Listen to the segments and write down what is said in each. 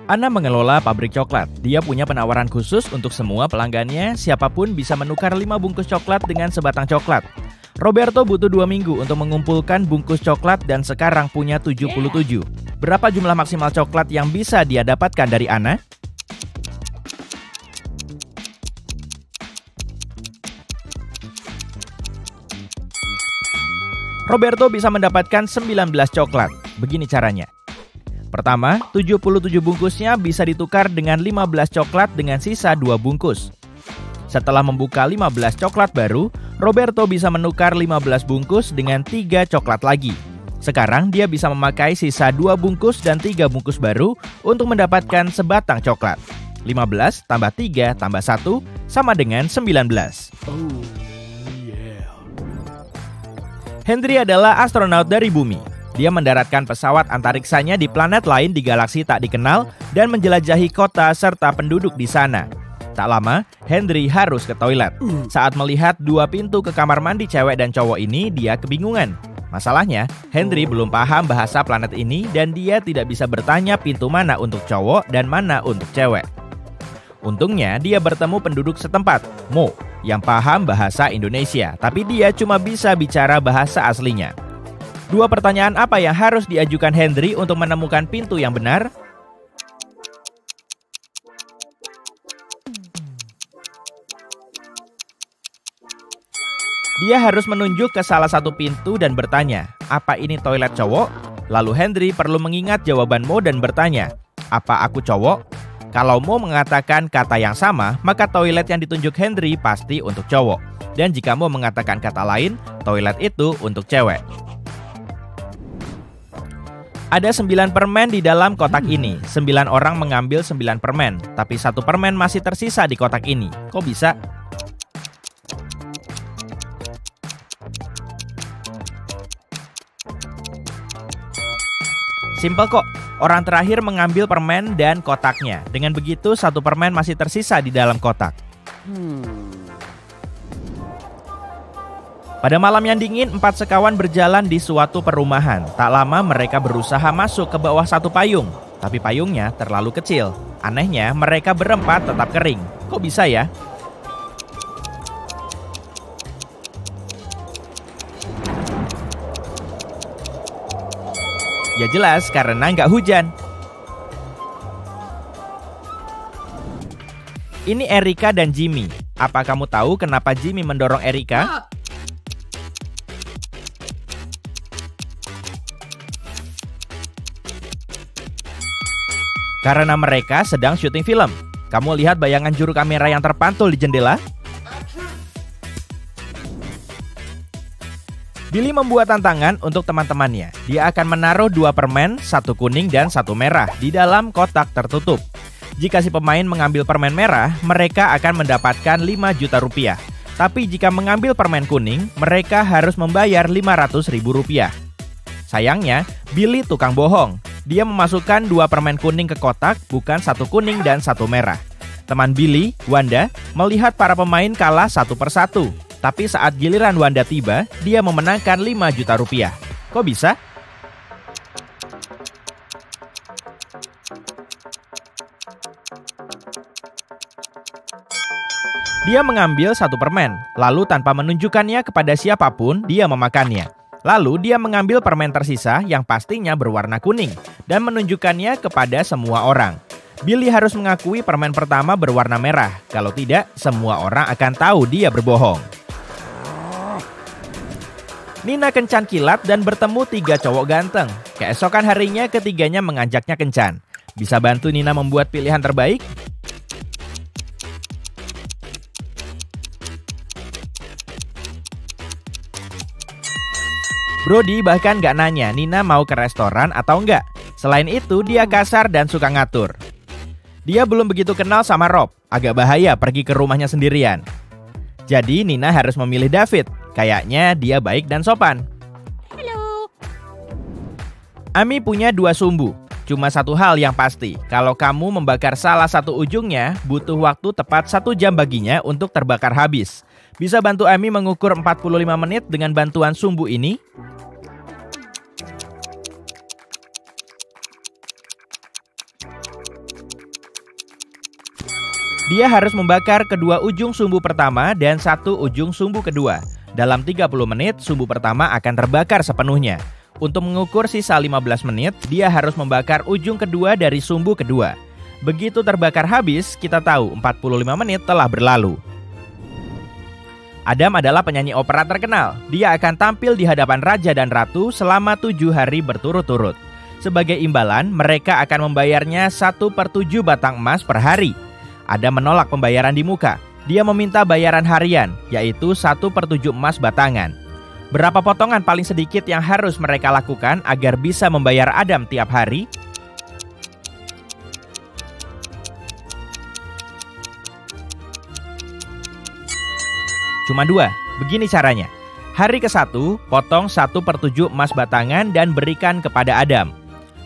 Anna mengelola pabrik coklat. Dia punya penawaran khusus untuk semua pelanggannya. Siapapun bisa menukar 5 bungkus coklat dengan sebatang coklat. Roberto butuh 2 minggu untuk mengumpulkan bungkus coklat dan sekarang punya 77. Berapa jumlah maksimal coklat yang bisa dia dapatkan dari Anna? Roberto bisa mendapatkan 19 coklat. Begini caranya. Pertama, 77 bungkusnya bisa ditukar dengan 15 coklat dengan sisa 2 bungkus. Setelah membuka 15 coklat baru, Roberto bisa menukar 15 bungkus dengan 3 coklat lagi. Sekarang dia bisa memakai sisa 2 bungkus dan 3 bungkus baru untuk mendapatkan sebatang coklat. 15 tambah 3 tambah 1 sama dengan 19. Henry adalah astronot dari bumi. Dia mendaratkan pesawat antariksanya di planet lain di galaksi tak dikenal dan menjelajahi kota serta penduduk di sana. Tak lama, Henry harus ke toilet. Saat melihat 2 pintu ke kamar mandi cewek dan cowok ini, dia kebingungan. Masalahnya, Henry belum paham bahasa planet ini dan dia tidak bisa bertanya pintu mana untuk cowok dan mana untuk cewek. Untungnya, dia bertemu penduduk setempat, Mo, yang paham bahasa Indonesia, tapi dia cuma bisa bicara bahasa aslinya. 2 pertanyaan apa yang harus diajukan Henry untuk menemukan pintu yang benar? Dia harus menunjuk ke salah satu pintu dan bertanya, apa ini toilet cowok? Lalu Henry perlu mengingat jawaban Mo dan bertanya, apa aku cowok? Kalau Mo mengatakan kata yang sama, maka toilet yang ditunjuk Henry pasti untuk cowok. Dan jika Mo mengatakan kata lain, toilet itu untuk cewek. Ada 9 permen di dalam kotak ini. 9 orang mengambil 9 permen, tapi 1 permen masih tersisa di kotak ini. Kok bisa? Simpel kok. Orang terakhir mengambil permen dan kotaknya. Dengan begitu, 1 permen masih tersisa di dalam kotak. Pada malam yang dingin, 4 sekawan berjalan di suatu perumahan. Tak lama mereka berusaha masuk ke bawah satu payung. Tapi payungnya terlalu kecil. Anehnya, mereka berempat tetap kering. Kok bisa ya? Ya jelas, karena nggak hujan. Ini Erika dan Jimmy. Apa kamu tahu kenapa Jimmy mendorong Erika? Karena mereka sedang syuting film. Kamu lihat bayangan juru kamera yang terpantul di jendela? Billy membuat tantangan untuk teman-temannya. Dia akan menaruh 2 permen, 1 kuning dan 1 merah di dalam kotak tertutup. Jika si pemain mengambil permen merah, mereka akan mendapatkan 5 juta rupiah. Tapi jika mengambil permen kuning, mereka harus membayar 500 ribu rupiah. Sayangnya, Billy tukang bohong. Dia memasukkan 2 permen kuning ke kotak, bukan 1 kuning dan 1 merah. Teman Billy, Wanda, melihat para pemain kalah 1 per 1. Tapi saat giliran Wanda tiba, dia memenangkan 5 juta rupiah. Kok bisa? Dia mengambil 1 permen, lalu tanpa menunjukkannya kepada siapapun, dia memakannya. Lalu dia mengambil permen tersisa yang pastinya berwarna kuning dan menunjukkannya kepada semua orang. Billy harus mengakui permen pertama berwarna merah. Kalau tidak, semua orang akan tahu dia berbohong. Nina kencan kilat dan bertemu 3 cowok ganteng. Keesokan harinya ketiganya mengajaknya kencan. Bisa bantu Nina membuat pilihan terbaik? Brody bahkan gak nanya Nina mau ke restoran atau enggak. Selain itu, dia kasar dan suka ngatur. Dia belum begitu kenal sama Rob. Agak bahaya pergi ke rumahnya sendirian. Jadi Nina harus memilih David. Kayaknya dia baik dan sopan. Halo. Ami punya 2 sumbu. Cuma satu hal yang pasti. Kalau kamu membakar salah satu ujungnya, butuh waktu tepat 1 jam baginya untuk terbakar habis. Bisa bantu Ami mengukur 45 menit dengan bantuan sumbu ini? Dia harus membakar kedua ujung sumbu pertama dan satu ujung sumbu kedua. Dalam 30 menit, sumbu pertama akan terbakar sepenuhnya. Untuk mengukur sisa 15 menit, dia harus membakar ujung kedua dari sumbu kedua. Begitu terbakar habis, kita tahu 45 menit telah berlalu. Adam adalah penyanyi opera terkenal. Dia akan tampil di hadapan raja dan ratu selama 7 hari berturut-turut. Sebagai imbalan, mereka akan membayarnya 1/7 batang emas per hari. Adam menolak pembayaran di muka. Dia meminta bayaran harian, yaitu 1/7 emas batangan. Berapa potongan paling sedikit yang harus mereka lakukan agar bisa membayar Adam tiap hari? Cuma 2. Begini caranya. Hari ke-1, potong 1/7 emas batangan dan berikan kepada Adam.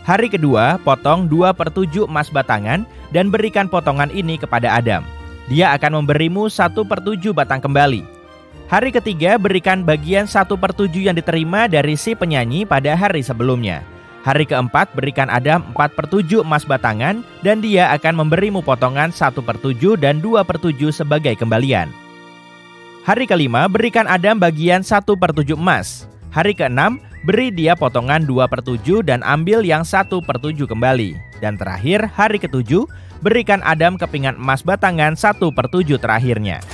Hari kedua, potong 2/7 emas batangan dan berikan potongan ini kepada Adam. Dia akan memberimu 1/7 batang kembali. Hari ketiga, berikan bagian 1/7 yang diterima dari si penyanyi pada hari sebelumnya. Hari keempat, berikan Adam 4/7 emas batangan dan dia akan memberimu potongan 1/7 dan 2/7 sebagai kembalian. Hari kelima, berikan Adam bagian 1/7 emas. Hari keenam, beri dia potongan 2/7 dan ambil yang 1/7 kembali. Dan terakhir, hari ketujuh, berikan Adam kepingan emas batangan 1/7 terakhirnya.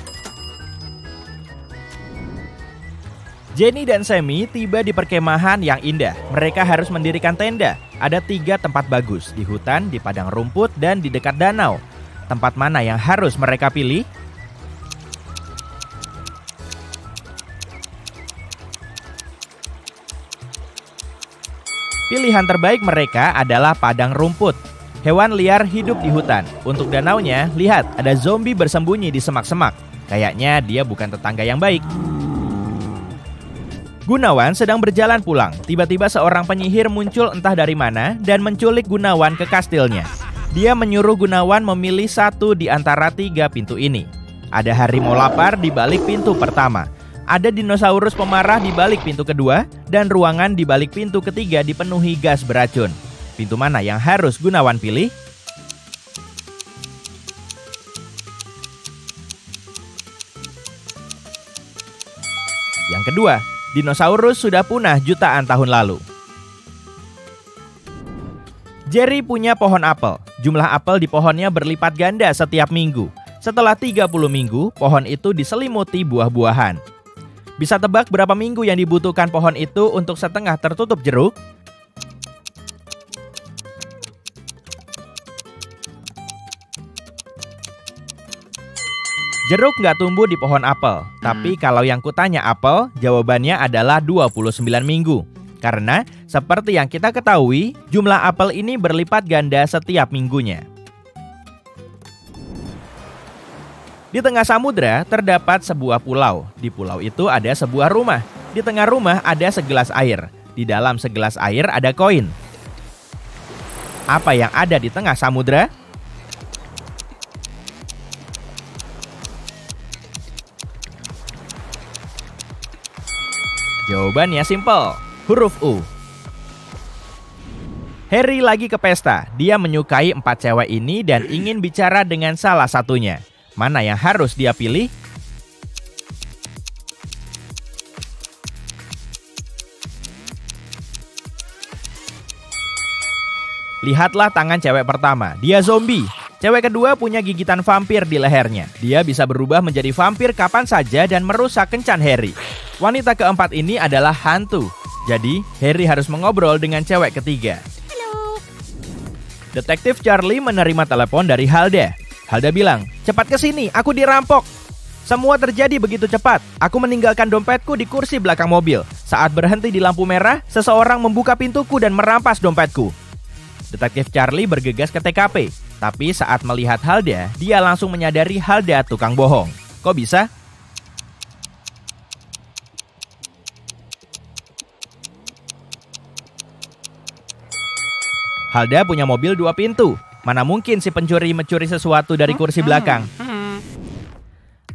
Jenny dan Sammy tiba di perkemahan yang indah. Mereka harus mendirikan tenda. Ada 3 tempat bagus, di hutan, di padang rumput, dan di dekat danau. Tempat mana yang harus mereka pilih? Pilihan terbaik mereka adalah padang rumput. Hewan liar hidup di hutan. Untuk danaunya, lihat ada zombie bersembunyi di semak-semak. Kayaknya dia bukan tetangga yang baik. Gunawan sedang berjalan pulang. Tiba-tiba seorang penyihir muncul entah dari mana dan menculik Gunawan ke kastilnya. Dia menyuruh Gunawan memilih satu di antara 3 pintu ini. Ada harimau lapar di balik pintu pertama. Ada dinosaurus pemarah di balik pintu kedua, dan ruangan di balik pintu ketiga dipenuhi gas beracun. Pintu mana yang harus Gunawan pilih? Yang kedua, dinosaurus sudah punah jutaan tahun lalu. Jerry punya pohon apel. Jumlah apel di pohonnya berlipat ganda setiap minggu. Setelah 30 minggu, pohon itu diselimuti buah-buahan. Bisa tebak berapa minggu yang dibutuhkan pohon itu untuk setengah tertutup jeruk? Jeruk nggak tumbuh di pohon apel, tapi kalau yang kutanya apel, jawabannya adalah 29 minggu. Karena, seperti yang kita ketahui, jumlah apel ini berlipat ganda setiap minggunya. Di tengah samudra terdapat sebuah pulau. Di pulau itu ada sebuah rumah. Di tengah rumah ada segelas air. Di dalam segelas air ada koin. Apa yang ada di tengah samudra? Jawabannya simpel, huruf U. Harry lagi ke pesta. Dia menyukai 4 cewek ini dan ingin bicara dengan salah satunya. Mana yang harus dia pilih? Lihatlah tangan cewek pertama, dia zombie. Cewek kedua punya gigitan vampir di lehernya. Dia bisa berubah menjadi vampir kapan saja dan merusak kencan Harry. Wanita keempat ini adalah hantu. Jadi, Harry harus mengobrol dengan cewek ketiga. Halo. Detektif Charlie menerima telepon dari Halda. Halda bilang, "Cepat ke sini, aku dirampok." Semua terjadi begitu cepat. Aku meninggalkan dompetku di kursi belakang mobil. Saat berhenti di lampu merah, seseorang membuka pintuku dan merampas dompetku. Detektif Charlie bergegas ke TKP. Tapi saat melihat Halda, dia langsung menyadari Halda tukang bohong. Kok bisa? Halda punya mobil 2 pintu. Mana mungkin si pencuri mencuri sesuatu dari kursi belakang?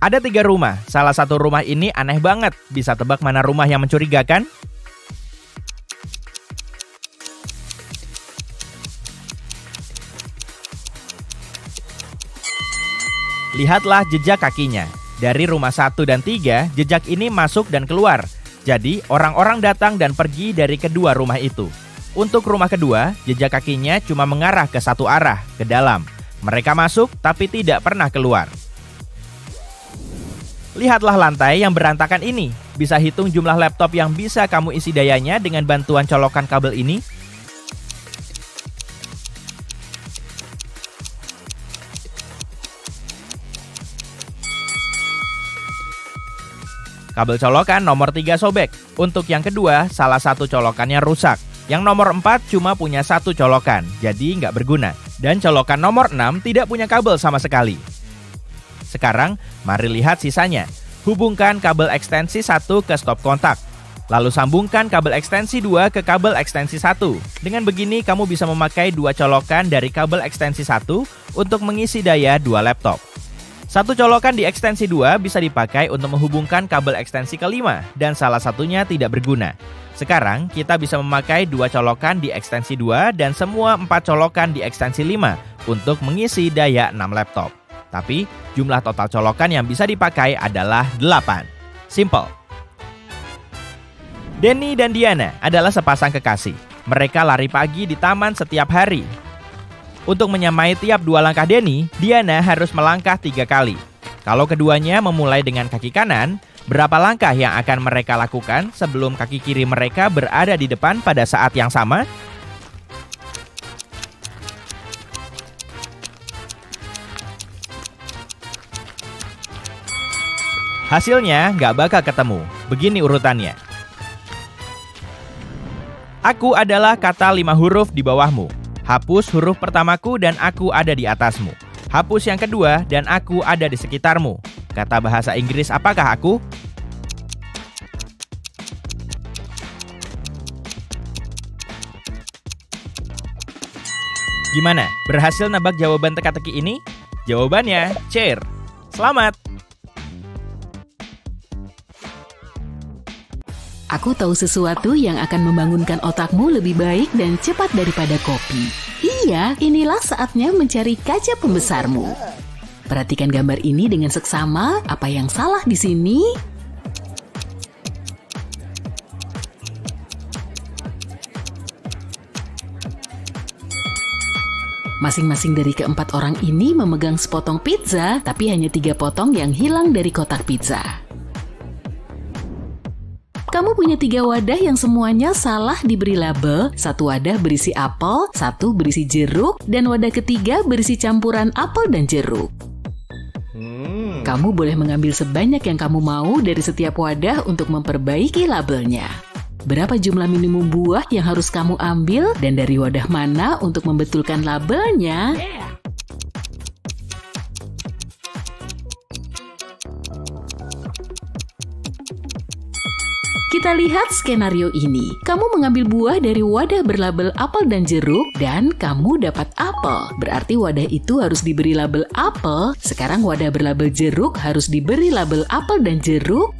Ada 3 rumah. Salah satu rumah ini aneh banget. Bisa tebak mana rumah yang mencurigakan? Lihatlah jejak kakinya. Dari rumah 1 dan 3, jejak ini masuk dan keluar. Jadi, orang-orang datang dan pergi dari kedua rumah itu. Untuk rumah kedua, jejak kakinya cuma mengarah ke satu arah, ke dalam. Mereka masuk tapi tidak pernah keluar. Lihatlah lantai yang berantakan ini. Bisa hitung jumlah laptop yang bisa kamu isi dayanya dengan bantuan colokan kabel ini? Kabel colokan nomor 3 sobek. Untuk yang kedua, salah satu colokannya rusak. Yang nomor 4 cuma punya satu colokan, jadi nggak berguna. Dan colokan nomor 6 tidak punya kabel sama sekali. Sekarang, mari lihat sisanya. Hubungkan kabel ekstensi 1 ke stop kontak. Lalu sambungkan kabel ekstensi 2 ke kabel ekstensi 1. Dengan begini, kamu bisa memakai 2 colokan dari kabel ekstensi 1 untuk mengisi daya 2 laptop. Satu colokan di ekstensi 2 bisa dipakai untuk menghubungkan kabel ekstensi ke-5 dan salah satunya tidak berguna. Sekarang kita bisa memakai 2 colokan di ekstensi 2 dan semua 4 colokan di ekstensi 5 untuk mengisi daya 6 laptop. Tapi jumlah total colokan yang bisa dipakai adalah 8. Simple. Denny dan Diana adalah sepasang kekasih. Mereka lari pagi di taman setiap hari. Untuk menyamai tiap 2 langkah Denny, Diana harus melangkah 3 kali. Kalau keduanya memulai dengan kaki kanan, berapa langkah yang akan mereka lakukan sebelum kaki kiri mereka berada di depan pada saat yang sama? Hasilnya nggak bakal ketemu. Begini urutannya. Aku adalah kata 5 huruf di bawahmu. Hapus huruf pertamaku dan aku ada di atasmu. Hapus yang kedua dan aku ada di sekitarmu. Kata bahasa Inggris apakah aku? Gimana? Berhasil nebak jawaban teka-teki ini? Jawabannya, chair. Selamat! Aku tahu sesuatu yang akan membangunkan otakmu lebih baik dan cepat daripada kopi. Iya, inilah saatnya mencari kaca pembesarmu. Perhatikan gambar ini dengan seksama. Apa yang salah di sini? Masing-masing dari keempat orang ini memegang sepotong pizza, tapi hanya 3 potong yang hilang dari kotak pizza. Kamu punya 3 wadah yang semuanya salah diberi label. 1 wadah berisi apel, 1 berisi jeruk, dan wadah ketiga berisi campuran apel dan jeruk. Kamu boleh mengambil sebanyak yang kamu mau dari setiap wadah untuk memperbaiki labelnya. Berapa jumlah minimum buah yang harus kamu ambil dan dari wadah mana untuk membetulkan labelnya? Kita lihat skenario ini. Kamu mengambil buah dari wadah berlabel apel dan jeruk dan kamu dapat apel. Berarti wadah itu harus diberi label apel. Sekarang wadah berlabel jeruk harus diberi label apel dan jeruk.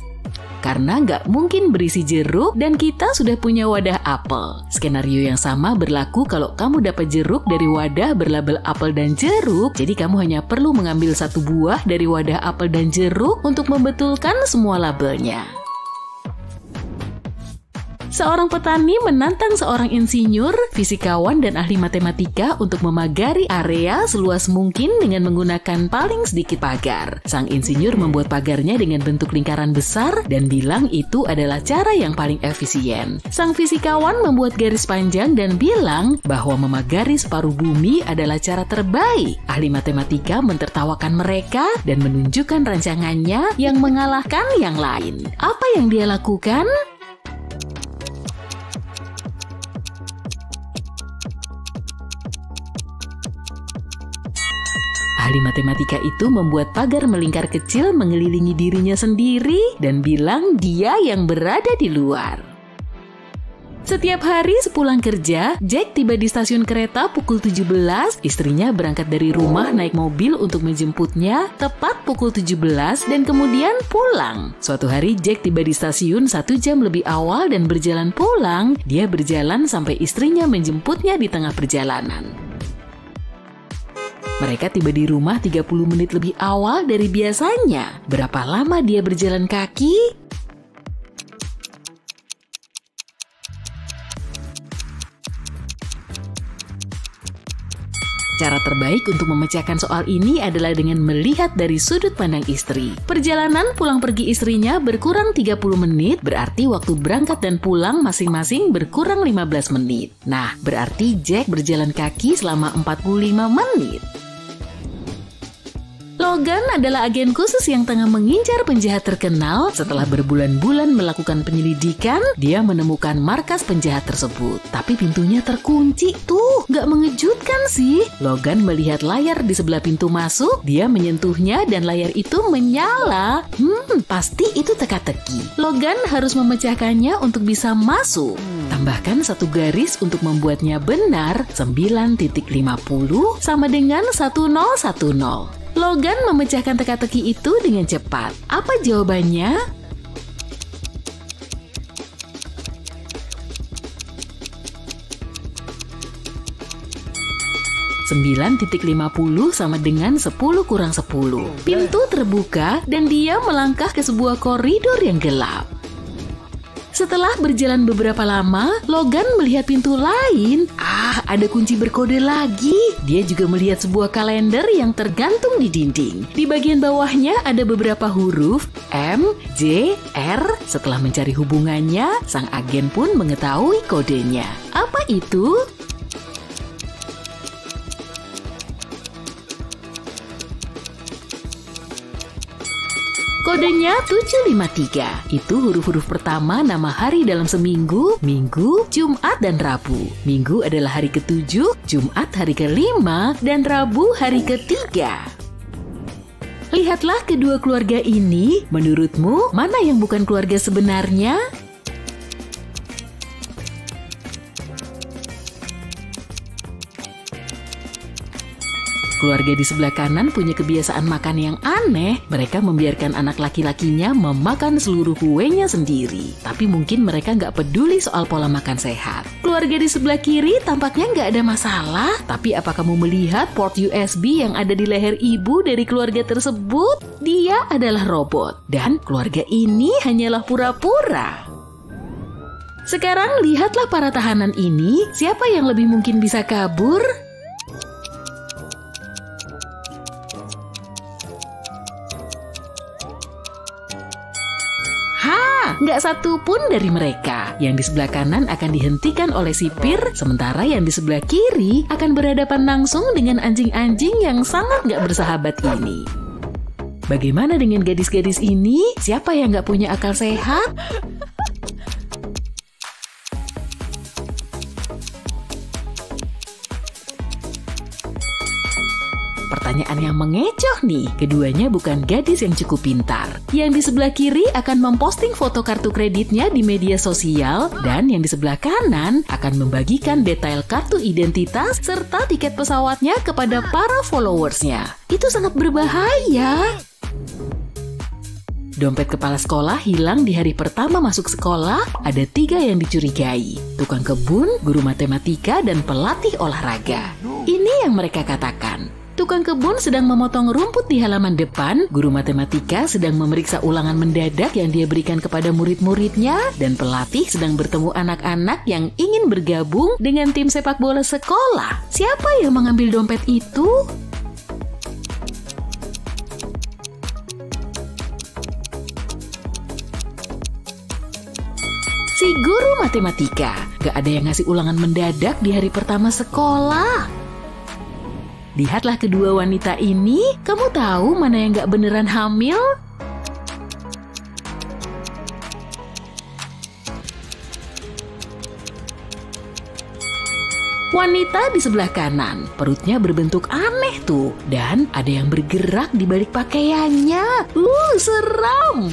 Karena nggak mungkin berisi jeruk dan kita sudah punya wadah apel. Skenario yang sama berlaku kalau kamu dapat jeruk dari wadah berlabel apel dan jeruk. Jadi kamu hanya perlu mengambil 1 buah dari wadah apel dan jeruk untuk membetulkan semua labelnya. Seorang petani menantang seorang insinyur, fisikawan, dan ahli matematika untuk memagari area seluas mungkin dengan menggunakan paling sedikit pagar. Sang insinyur membuat pagarnya dengan bentuk lingkaran besar dan bilang itu adalah cara yang paling efisien. Sang fisikawan membuat garis panjang dan bilang bahwa memagari separuh bumi adalah cara terbaik. Ahli matematika mentertawakan mereka dan menunjukkan rancangannya yang mengalahkan yang lain. Apa yang dia lakukan? Ahli matematika itu membuat pagar melingkar kecil mengelilingi dirinya sendiri dan bilang dia yang berada di luar. Setiap hari sepulang kerja, Jack tiba di stasiun kereta pukul 17. Istrinya berangkat dari rumah naik mobil untuk menjemputnya tepat pukul 17 dan kemudian pulang. Suatu hari Jack tiba di stasiun 1 jam lebih awal dan berjalan pulang. Dia berjalan sampai istrinya menjemputnya di tengah perjalanan. Mereka tiba di rumah 30 menit lebih awal dari biasanya. Berapa lama dia berjalan kaki? Cara terbaik untuk memecahkan soal ini adalah dengan melihat dari sudut pandang istri. Perjalanan pulang pergi istrinya berkurang 30 menit, berarti waktu berangkat dan pulang masing-masing berkurang 15 menit. Nah, berarti Jack berjalan kaki selama 45 menit. Logan adalah agen khusus yang tengah mengincar penjahat terkenal. Setelah berbulan-bulan melakukan penyelidikan, dia menemukan markas penjahat tersebut. Tapi pintunya terkunci tuh, gak mengejutkan sih. Logan melihat layar di sebelah pintu masuk, dia menyentuhnya dan layar itu menyala. Pasti itu teka-teki. Logan harus memecahkannya untuk bisa masuk. Tambahkan 1 garis untuk membuatnya benar. 9.50 sama dengan 1010. Logan memecahkan teka-teki itu dengan cepat. Apa jawabannya? (9.50) sama dengan 10 kurang 10. Pintu terbuka dan dia melangkah ke sebuah koridor yang gelap. Setelah berjalan beberapa lama, Logan melihat pintu lain. Ada kunci berkode lagi. Dia juga melihat sebuah kalender yang tergantung di dinding. Di bagian bawahnya ada beberapa huruf M, J, R. Setelah mencari hubungannya, sang agen pun mengetahui kodenya. Apa itu? Kodenya 753. Itu huruf-huruf pertama nama hari dalam seminggu, Minggu, Jumat, dan Rabu. Minggu adalah hari ke-7, Jumat hari ke-5, dan Rabu hari ke-3. Lihatlah kedua keluarga ini. Menurutmu, mana yang bukan keluarga sebenarnya? Keluarga di sebelah kanan punya kebiasaan makan yang aneh. Mereka membiarkan anak laki-lakinya memakan seluruh kuenya sendiri. Tapi mungkin mereka nggak peduli soal pola makan sehat. Keluarga di sebelah kiri tampaknya nggak ada masalah. Tapi apa kamu melihat port USB yang ada di leher ibu dari keluarga tersebut? Dia adalah robot. Dan keluarga ini hanyalah pura-pura. Sekarang lihatlah para tahanan ini. Siapa yang lebih mungkin bisa kabur? Nggak satu pun dari mereka. Yang di sebelah kanan akan dihentikan oleh sipir, sementara yang di sebelah kiri akan berhadapan langsung dengan anjing-anjing yang sangat nggak bersahabat ini. Bagaimana dengan gadis-gadis ini? Siapa yang nggak punya akal sehat? Pertanyaan yang mengecoh nih, keduanya bukan gadis yang cukup pintar. Yang di sebelah kiri akan memposting foto kartu kreditnya di media sosial, dan yang di sebelah kanan akan membagikan detail kartu identitas serta tiket pesawatnya kepada para followersnya. Itu sangat berbahaya. Dompet kepala sekolah hilang di hari pertama masuk sekolah. Ada 3 yang dicurigai. Tukang kebun, guru matematika, dan pelatih olahraga. Ini yang mereka katakan. Tukang kebun sedang memotong rumput di halaman depan, guru matematika sedang memeriksa ulangan mendadak yang dia berikan kepada murid-muridnya, dan pelatih sedang bertemu anak-anak yang ingin bergabung dengan tim sepak bola sekolah. Siapa yang mengambil dompet itu? Si guru matematika. Gak ada yang ngasih ulangan mendadak di hari pertama sekolah. Lihatlah kedua wanita ini. Kamu tahu mana yang gak beneran hamil? Wanita di sebelah kanan, perutnya berbentuk aneh tuh. Dan ada yang bergerak di balik pakaiannya. Seram!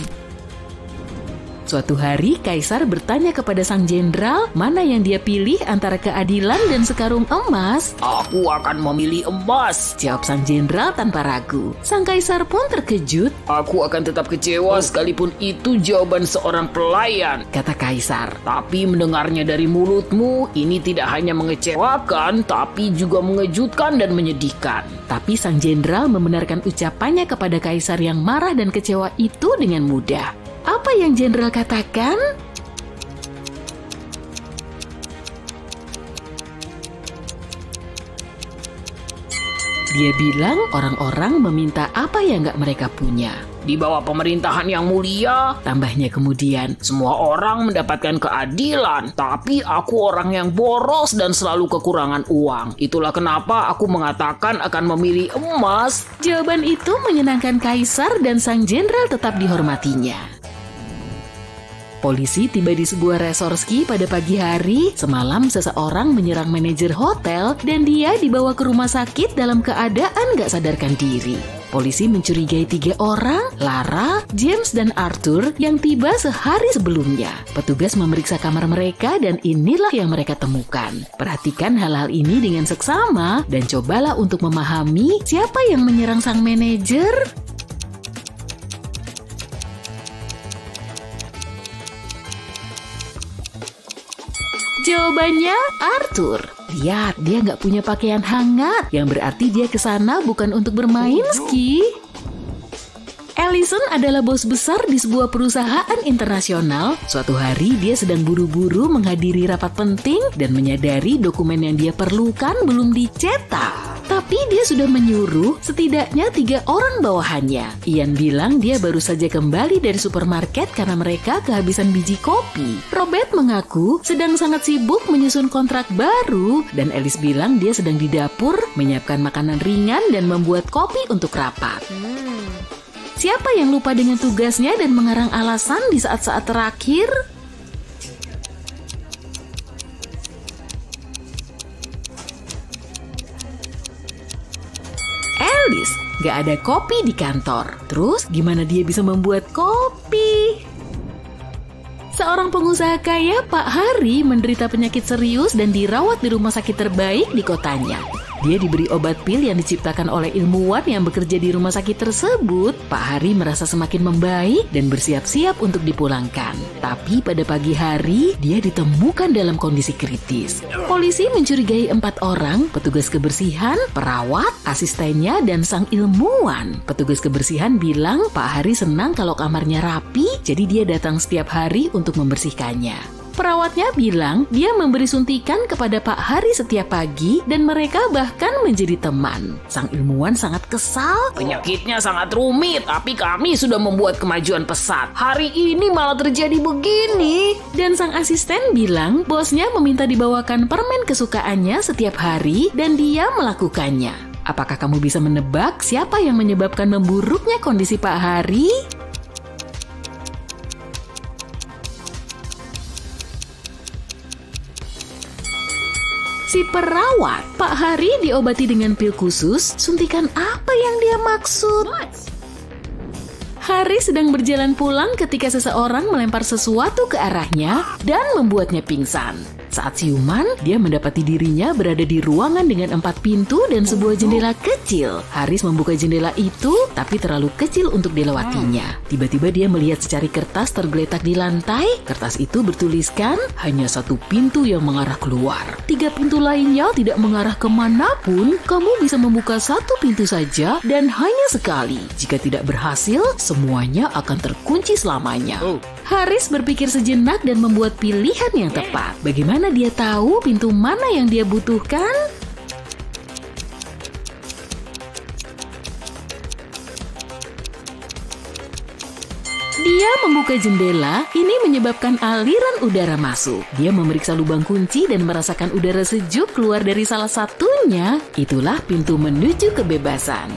Suatu hari, Kaisar bertanya kepada sang jenderal mana yang dia pilih antara keadilan dan sekarung emas. Aku akan memilih emas, jawab sang jenderal tanpa ragu. Sang Kaisar pun terkejut. Aku akan tetap kecewa sekalipun itu jawaban seorang pelayan, kata Kaisar. Tapi mendengarnya dari mulutmu, ini tidak hanya mengecewakan, tapi juga mengejutkan dan menyedihkan. Tapi sang jenderal membenarkan ucapannya kepada Kaisar yang marah dan kecewa itu dengan mudah. Apa yang jenderal katakan? Dia bilang orang-orang meminta apa yang gak mereka punya. Di bawah pemerintahan yang mulia, tambahnya kemudian, semua orang mendapatkan keadilan, tapi aku orang yang boros dan selalu kekurangan uang. Itulah kenapa aku mengatakan akan memilih emas. Jawaban itu menyenangkan Kaisar dan sang jenderal tetap dihormatinya. Polisi tiba di sebuah resor ski pada pagi hari. Semalam seseorang menyerang manajer hotel dan dia dibawa ke rumah sakit dalam keadaan gak sadarkan diri. Polisi mencurigai 3 orang, Lara, James, dan Arthur yang tiba sehari sebelumnya. Petugas memeriksa kamar mereka dan inilah yang mereka temukan. Perhatikan hal-hal ini dengan seksama dan cobalah untuk memahami siapa yang menyerang sang manajer. Jawabannya Arthur. Lihat, dia nggak punya pakaian hangat, yang berarti dia ke sana bukan untuk bermain ski. Allison adalah bos besar di sebuah perusahaan internasional. Suatu hari dia sedang buru-buru menghadiri rapat penting dan menyadari dokumen yang dia perlukan belum dicetak. Tapi dia sudah menyuruh setidaknya 3 orang bawahannya. Ian bilang dia baru saja kembali dari supermarket karena mereka kehabisan biji kopi. Robert mengaku sedang sangat sibuk menyusun kontrak baru. Dan Alice bilang dia sedang di dapur menyiapkan makanan ringan dan membuat kopi untuk rapat. Siapa yang lupa dengan tugasnya dan mengarang alasan di saat-saat terakhir? Alice, gak ada kopi di kantor. Terus gimana dia bisa membuat kopi? Seorang pengusaha kaya, Pak Hari, menderita penyakit serius dan dirawat di rumah sakit terbaik di kotanya. Dia diberi obat pil yang diciptakan oleh ilmuwan yang bekerja di rumah sakit tersebut. Pak Hari merasa semakin membaik dan bersiap-siap untuk dipulangkan. Tapi pada pagi hari, dia ditemukan dalam kondisi kritis. Polisi mencurigai 4 orang, petugas kebersihan, perawat, asistennya, dan sang ilmuwan. Petugas kebersihan bilang Pak Hari senang kalau kamarnya rapi, jadi dia datang setiap hari untuk membersihkannya. Perawatnya bilang dia memberi suntikan kepada Pak Hari setiap pagi dan mereka bahkan menjadi teman. Sang ilmuwan sangat kesal. Penyakitnya sangat rumit, tapi kami sudah membuat kemajuan pesat. Hari ini malah terjadi begini. Dan sang asisten bilang bosnya meminta dibawakan permen kesukaannya setiap hari dan dia melakukannya. Apakah kamu bisa menebak siapa yang menyebabkan memburuknya kondisi Pak Hari? Si perawat. Pak Hari diobati dengan pil khusus. Suntikan apa yang dia maksud? Hari sedang berjalan pulang ketika seseorang melempar sesuatu ke arahnya dan membuatnya pingsan. Saat siuman, dia mendapati dirinya berada di ruangan dengan 4 pintu dan sebuah jendela kecil. Haris membuka jendela itu, tapi terlalu kecil untuk dilewatinya. Tiba-tiba dia melihat secari kertas tergeletak di lantai. Kertas itu bertuliskan, hanya 1 pintu yang mengarah keluar. 3 pintu lainnya tidak mengarah kemanapun. Kamu bisa membuka 1 pintu saja dan hanya sekali. Jika tidak berhasil, semuanya akan terkunci selamanya. Haris berpikir sejenak dan membuat pilihan yang tepat. Bagaimana dia tahu pintu mana yang dia butuhkan? Dia membuka jendela, ini menyebabkan aliran udara masuk. Dia memeriksa lubang kunci dan merasakan udara sejuk keluar dari salah satunya. Itulah pintu menuju kebebasan.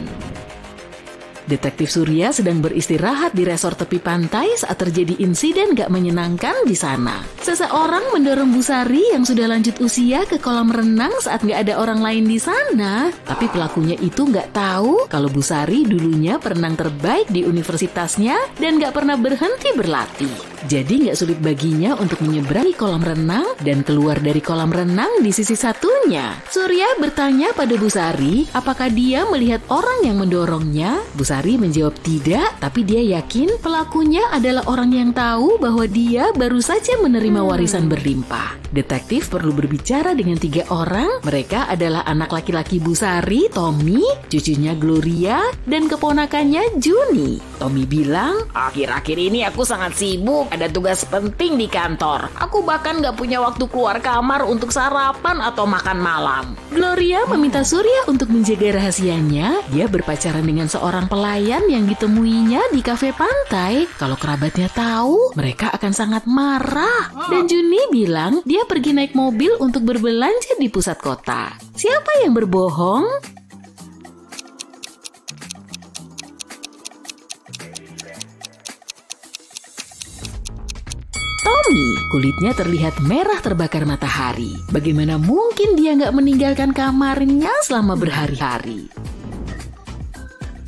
Detektif Surya sedang beristirahat di resor tepi pantai saat terjadi insiden gak menyenangkan di sana. Seseorang mendorong Bu Sari yang sudah lanjut usia ke kolam renang saat gak ada orang lain di sana. Tapi pelakunya itu gak tahu kalau Bu Sari dulunya perenang terbaik di universitasnya dan gak pernah berhenti berlatih. jadi nggak sulit baginya untuk menyeberangi kolam renang dan keluar dari kolam renang di sisi satunya. Surya bertanya pada Bu Sari apakah dia melihat orang yang mendorongnya. Bu Sari menjawab tidak, tapi dia yakin pelakunya adalah orang yang tahu bahwa dia baru saja menerima warisan berlimpah. Detektif perlu berbicara dengan 3 orang. Mereka adalah anak laki-laki Bu Sari, Tommy, cucunya Gloria, dan keponakannya Juni. Tommy bilang, Akhir-akhir ini aku sangat sibuk, ada tugas penting di kantor. Aku bahkan gak punya waktu keluar kamar untuk sarapan atau makan malam. Gloria meminta Surya untuk menjaga rahasianya. Dia berpacaran dengan seorang pelayan yang ditemuinya di kafe pantai. Kalau kerabatnya tahu, mereka akan sangat marah. Dan Juni bilang dia pergi naik mobil untuk berbelanja di pusat kota. Siapa yang berbohong? Tommy, kulitnya terlihat merah terbakar matahari. Bagaimana mungkin dia nggak meninggalkan kamarnya selama berhari-hari?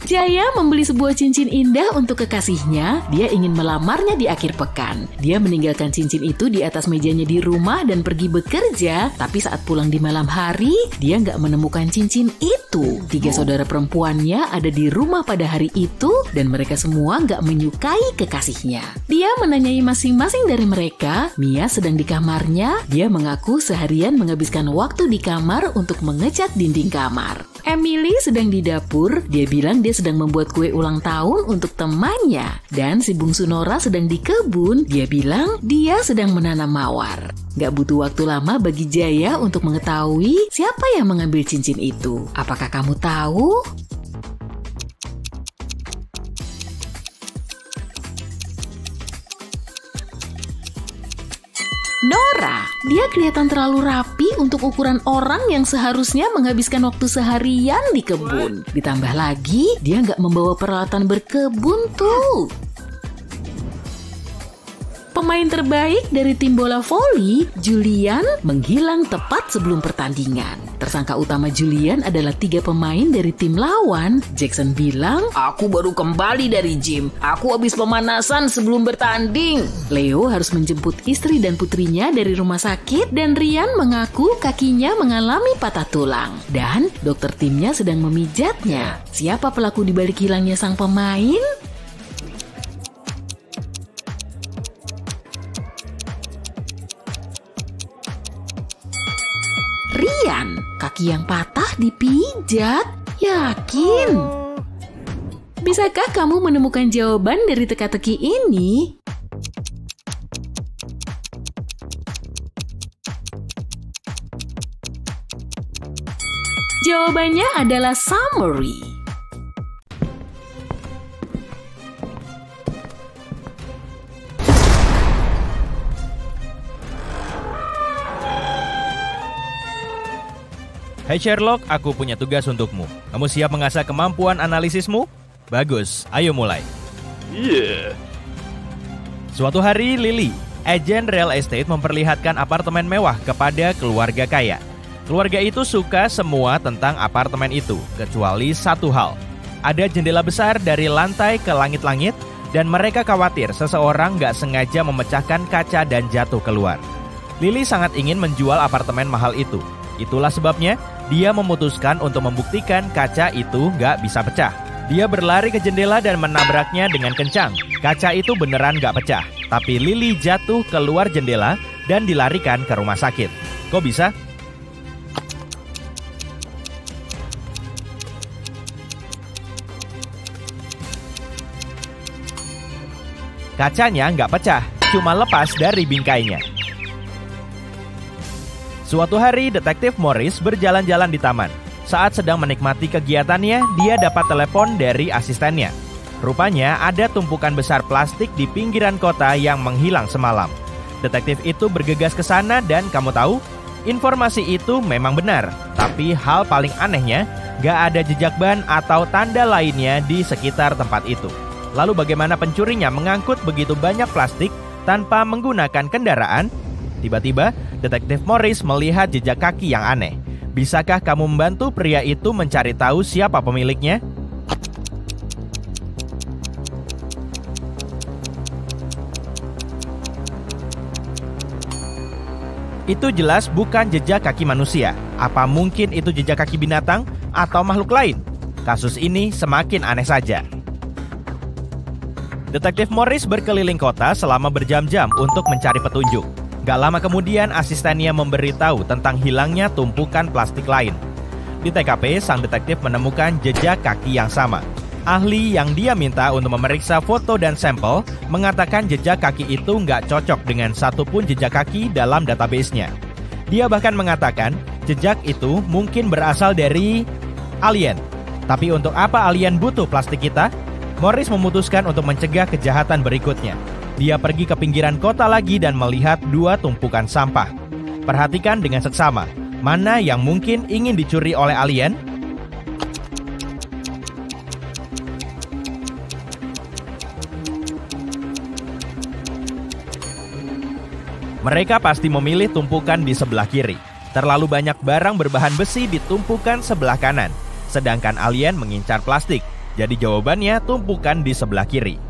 Jaya membeli sebuah cincin indah untuk kekasihnya. Dia ingin melamarnya di akhir pekan. Dia meninggalkan cincin itu di atas mejanya di rumah dan pergi bekerja. Tapi saat pulang di malam hari, dia nggak menemukan cincin itu. 3 saudara perempuannya ada di rumah pada hari itu dan mereka semua nggak menyukai kekasihnya. Dia menanyai masing-masing dari mereka. Mia sedang di kamarnya. Dia mengaku seharian menghabiskan waktu di kamar untuk mengecat dinding kamar. Emily sedang di dapur. Dia bilang dia sedang membuat kue ulang tahun untuk temannya. Dan si bungsu Nora sedang di kebun. Dia bilang dia sedang menanam mawar. Gak butuh waktu lama bagi Jaya untuk mengetahui siapa yang mengambil cincin itu. Apakah kamu tahu? Nora, dia kelihatan terlalu rapi untuk ukuran orang yang seharusnya menghabiskan waktu seharian di kebun. Ditambah lagi, dia nggak membawa peralatan berkebun tuh. Pemain terbaik dari tim bola voli, Julian, menghilang tepat sebelum pertandingan. Tersangka utama Julian adalah 3 pemain dari tim lawan. Jackson bilang, Aku baru kembali dari gym. Aku habis pemanasan sebelum bertanding. Leo harus menjemput istri dan putrinya dari rumah sakit dan Ryan mengaku kakinya mengalami patah tulang. Dan dokter timnya sedang memijatnya. Siapa pelaku di balik hilangnya sang pemain? Ryan, kaki yang patah dipijat. Yakin? Bisakah kamu menemukan jawaban dari teka-teki ini? Jawabannya adalah summary. Hai Sherlock, aku punya tugas untukmu. Kamu siap mengasah kemampuan analisismu? Bagus, ayo mulai. Suatu hari, Lily, agen real estate, memperlihatkan apartemen mewah kepada keluarga kaya. Keluarga itu suka semua tentang apartemen itu, kecuali satu hal. Ada jendela besar dari lantai ke langit-langit, dan mereka khawatir seseorang nggak sengaja memecahkan kaca dan jatuh keluar. Lily sangat ingin menjual apartemen mahal itu. Itulah sebabnya dia memutuskan untuk membuktikan kaca itu nggak bisa pecah. Dia berlari ke jendela dan menabraknya dengan kencang. Kaca itu beneran nggak pecah, tapi Lily jatuh keluar jendela dan dilarikan ke rumah sakit. Kok bisa? Kacanya nggak pecah, cuma lepas dari bingkainya. Suatu hari, detektif Morris berjalan-jalan di taman. Saat sedang menikmati kegiatannya, dia dapat telepon dari asistennya. Rupanya ada tumpukan besar plastik di pinggiran kota yang menghilang semalam. Detektif itu bergegas ke sana dan kamu tahu, informasi itu memang benar. Tapi hal paling anehnya, gak ada jejak ban atau tanda lainnya di sekitar tempat itu. Lalu bagaimana pencurinya mengangkut begitu banyak plastik tanpa menggunakan kendaraan? Tiba-tiba, detektif Morris melihat jejak kaki yang aneh. Bisakah kamu membantu pria itu mencari tahu siapa pemiliknya? Itu jelas bukan jejak kaki manusia. Apa mungkin itu jejak kaki binatang atau makhluk lain? Kasus ini semakin aneh saja. Detektif Morris berkeliling kota selama berjam-jam untuk mencari petunjuk. Gak lama kemudian asistennya memberitahu tentang hilangnya tumpukan plastik lain. Di TKP, sang detektif menemukan jejak kaki yang sama. Ahli yang dia minta untuk memeriksa foto dan sampel mengatakan jejak kaki itu nggak cocok dengan satupun jejak kaki dalam database-nya. Dia bahkan mengatakan jejak itu mungkin berasal dari alien. Tapi untuk apa alien butuh plastik kita? Morris memutuskan untuk mencegah kejahatan berikutnya. Dia pergi ke pinggiran kota lagi dan melihat 2 tumpukan sampah. Perhatikan dengan seksama, mana yang mungkin ingin dicuri oleh alien? Mereka pasti memilih tumpukan di sebelah kiri. Terlalu banyak barang berbahan besi di tumpukan sebelah kanan, sedangkan alien mengincar plastik. Jadi jawabannya tumpukan di sebelah kiri.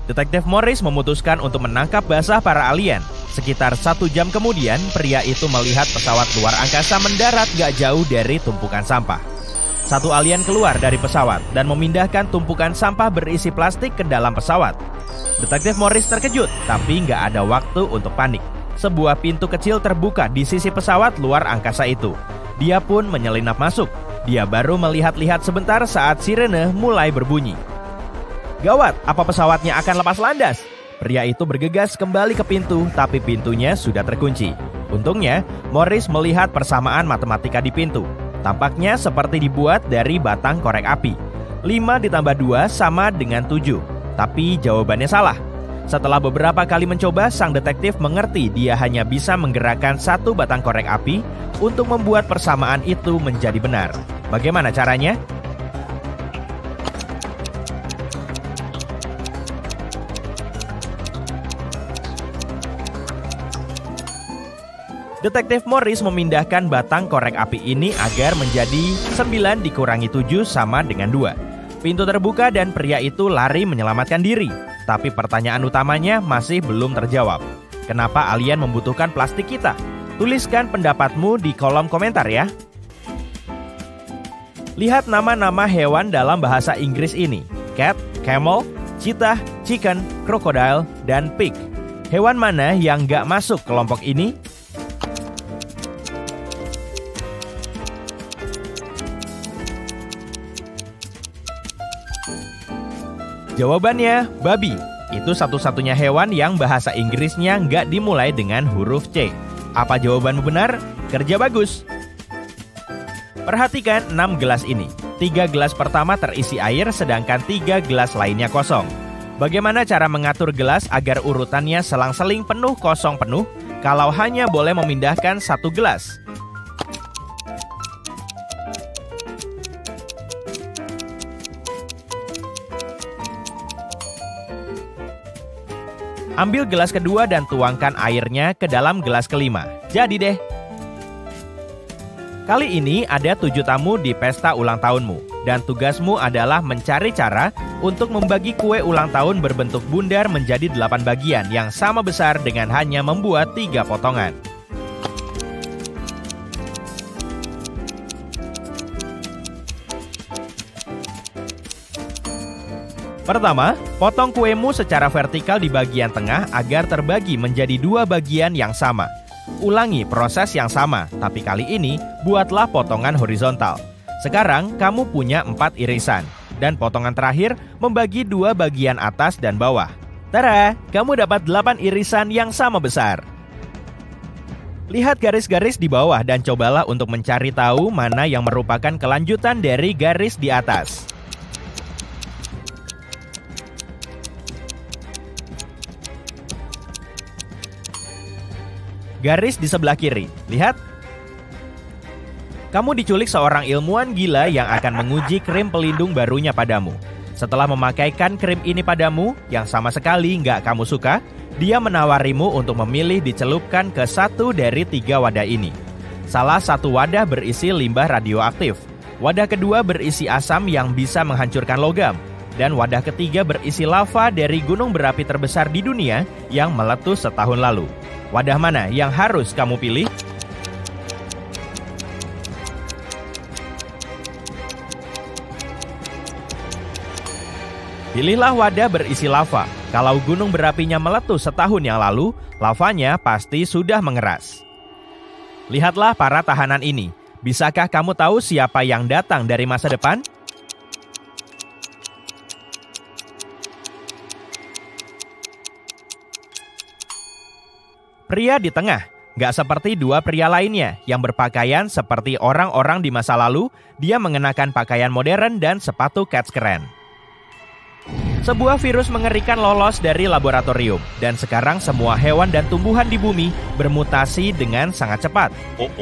Detektif Morris memutuskan untuk menangkap basah para alien. Sekitar 1 jam kemudian, pria itu melihat pesawat luar angkasa mendarat gak jauh dari tumpukan sampah. 1 alien keluar dari pesawat dan memindahkan tumpukan sampah berisi plastik ke dalam pesawat. Detektif Morris terkejut, tapi nggak ada waktu untuk panik. Sebuah pintu kecil terbuka di sisi pesawat luar angkasa itu. Dia pun menyelinap masuk. Dia baru melihat-lihat sebentar saat sirene mulai berbunyi. Gawat, apa pesawatnya akan lepas landas? Pria itu bergegas kembali ke pintu, tapi pintunya sudah terkunci. Untungnya, Morris melihat persamaan matematika di pintu. Tampaknya seperti dibuat dari batang korek api. 5 ditambah 2 sama dengan 7. Tapi jawabannya salah. Setelah beberapa kali mencoba, sang detektif mengerti dia hanya bisa menggerakkan 1 batang korek api untuk membuat persamaan itu menjadi benar. Bagaimana caranya? Detektif Morris memindahkan batang korek api ini agar menjadi 9 dikurangi 7 sama dengan 2. Pintu terbuka dan pria itu lari menyelamatkan diri. Tapi pertanyaan utamanya masih belum terjawab. Kenapa alien membutuhkan plastik kita? Tuliskan pendapatmu di kolom komentar ya. Lihat nama-nama hewan dalam bahasa Inggris ini. Cat, camel, cheetah, chicken, crocodile, dan pig. Hewan mana yang nggak masuk kelompok ini? Jawabannya, babi. Itu satu-satunya hewan yang bahasa Inggrisnya nggak dimulai dengan huruf C. Apa jawabanmu benar? Kerja bagus! Perhatikan 6 gelas ini. 3 gelas pertama terisi air, sedangkan 3 gelas lainnya kosong. Bagaimana cara mengatur gelas agar urutannya selang-seling penuh kosong penuh kalau hanya boleh memindahkan 1 gelas? Ambil gelas kedua dan tuangkan airnya ke dalam gelas kelima. Jadi deh. Kali ini ada 7 tamu di pesta ulang tahunmu. Dan tugasmu adalah mencari cara untuk membagi kue ulang tahun berbentuk bundar menjadi 8 bagian yang sama besar dengan hanya membuat 3 potongan. Pertama, potong kuemu secara vertikal di bagian tengah agar terbagi menjadi 2 bagian yang sama. Ulangi proses yang sama, tapi kali ini buatlah potongan horizontal. Sekarang kamu punya 4 irisan, dan potongan terakhir membagi 2 bagian atas dan bawah. Tada, kamu dapat 8 irisan yang sama besar. Lihat garis-garis di bawah dan cobalah untuk mencari tahu mana yang merupakan kelanjutan dari garis di atas. Garis di sebelah kiri, lihat. Kamu diculik seorang ilmuwan gila yang akan menguji krim pelindung barunya padamu. Setelah memakaikan krim ini padamu, yang sama sekali nggak kamu suka, dia menawarimu untuk memilih dicelupkan ke 1 dari 3 wadah ini. Salah satu wadah berisi limbah radioaktif, wadah kedua berisi asam yang bisa menghancurkan logam, dan wadah ketiga berisi lava dari gunung berapi terbesar di dunia yang meletus setahun lalu. Wadah mana yang harus kamu pilih? Pilihlah wadah berisi lava. Kalau gunung berapinya meletus setahun yang lalu, lavanya pasti sudah mengeras. Lihatlah para tahanan ini. Bisakah kamu tahu siapa yang datang dari masa depan? Pria di tengah, gak seperti dua pria lainnya yang berpakaian seperti orang-orang di masa lalu. Dia mengenakan pakaian modern dan sepatu kets keren. Sebuah virus mengerikan lolos dari laboratorium, dan sekarang semua hewan dan tumbuhan di bumi bermutasi dengan sangat cepat.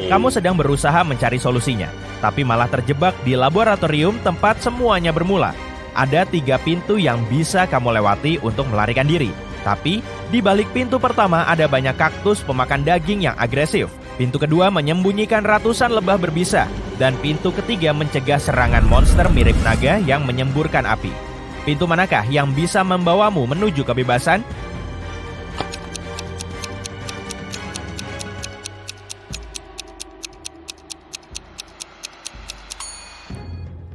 Kamu sedang berusaha mencari solusinya, tapi malah terjebak di laboratorium tempat semuanya bermula. Ada 3 pintu yang bisa kamu lewati untuk melarikan diri. Tapi, di balik pintu pertama ada banyak kaktus pemakan daging yang agresif. Pintu kedua menyembunyikan ratusan lebah berbisa, dan pintu ketiga mencegah serangan monster mirip naga yang menyemburkan api. Pintu manakah yang bisa membawamu menuju kebebasan?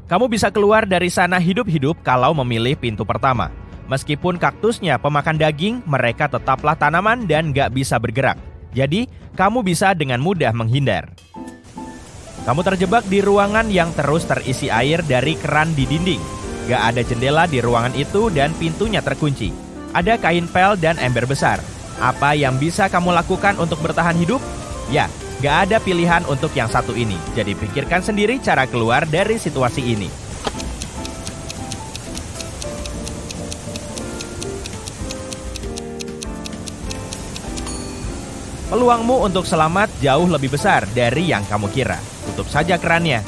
Kamu bisa keluar dari sana hidup-hidup kalau memilih pintu pertama. Meskipun kaktusnya pemakan daging, mereka tetaplah tanaman dan gak bisa bergerak. Jadi, kamu bisa dengan mudah menghindar. Kamu terjebak di ruangan yang terus terisi air dari keran di dinding. Gak ada jendela di ruangan itu dan pintunya terkunci. Ada kain pel dan ember besar. Apa yang bisa kamu lakukan untuk bertahan hidup? Ya, gak ada pilihan untuk yang satu ini. Jadi pikirkan sendiri cara keluar dari situasi ini. Peluangmu untuk selamat jauh lebih besar dari yang kamu kira. Tutup saja kerannya.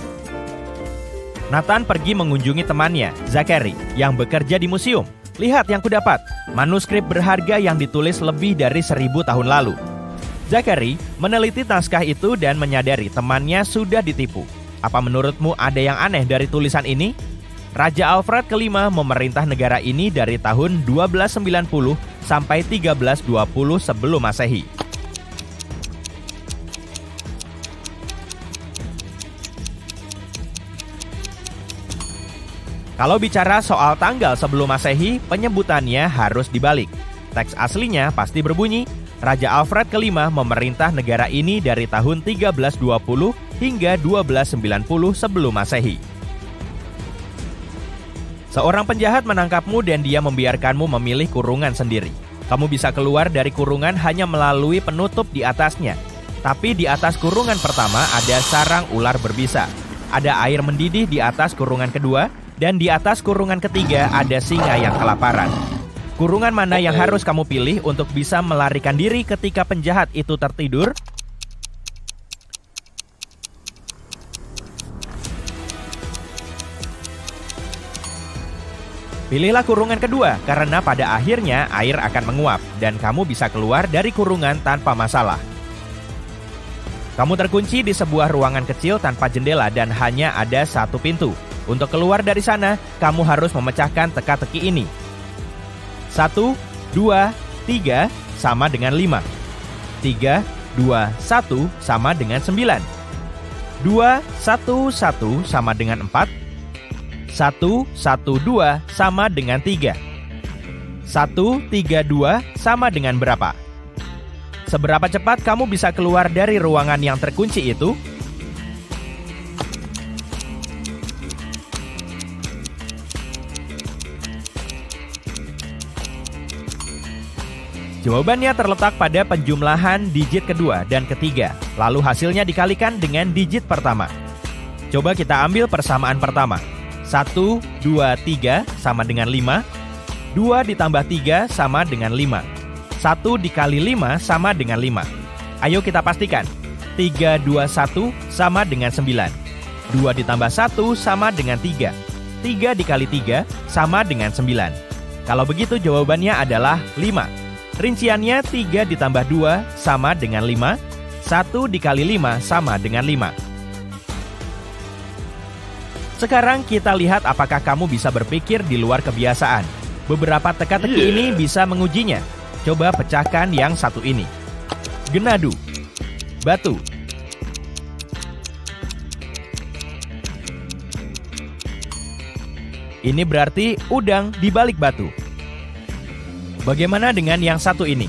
Nathan pergi mengunjungi temannya, Zachary, yang bekerja di museum. Lihat yang kudapat, manuskrip berharga yang ditulis lebih dari 1000 tahun lalu. Zachary meneliti naskah itu dan menyadari temannya sudah ditipu. Apa menurutmu ada yang aneh dari tulisan ini? Raja Alfred kelima memerintah negara ini dari tahun 1290 sampai 1320 sebelum Masehi. Kalau bicara soal tanggal sebelum Masehi, penyebutannya harus dibalik. Teks aslinya pasti berbunyi, Raja Alfred kelima memerintah negara ini dari tahun 1320 hingga 1290 sebelum Masehi. Seorang penjahat menangkapmu dan dia membiarkanmu memilih kurungan sendiri. Kamu bisa keluar dari kurungan hanya melalui penutup di atasnya. Tapi di atas kurungan pertama ada sarang ular berbisa. Ada air mendidih di atas kurungan kedua, dan di atas kurungan ketiga ada singa yang kelaparan. Kurungan mana yang harus kamu pilih untuk bisa melarikan diri ketika penjahat itu tertidur? Pilihlah kurungan kedua, karena pada akhirnya air akan menguap, dan kamu bisa keluar dari kurungan tanpa masalah. Kamu terkunci di sebuah ruangan kecil tanpa jendela dan hanya ada satu pintu. Untuk keluar dari sana, kamu harus memecahkan teka-teki ini. 1, 2, 3 sama dengan 5. 3, 2, 1 sama dengan 9. 2, 1, 1 sama dengan 4. 1, 1, 2 sama dengan 3. 1, 3, 2 sama dengan berapa? Seberapa cepat kamu bisa keluar dari ruangan yang terkunci itu? Jawabannya terletak pada penjumlahan digit kedua dan ketiga, lalu hasilnya dikalikan dengan digit pertama. Coba kita ambil persamaan pertama. 1, 2, 3 sama dengan 5. 2 ditambah 3 sama dengan 5. 1 dikali 5 sama dengan 5. Ayo kita pastikan. 3, 2, 1 sama dengan 9. 2 ditambah 1 sama dengan 3. 3 dikali 3 sama dengan 9. Kalau begitu jawabannya adalah 5. Rinciannya 3 ditambah 2 sama dengan 5. 1 dikali 5 sama dengan 5. Sekarang kita lihat apakah kamu bisa berpikir di luar kebiasaan. Beberapa teka-teki ini bisa mengujinya. Coba pecahkan yang satu ini. Genadu. Batu. Ini berarti udang di balik batu. Bagaimana dengan yang satu ini?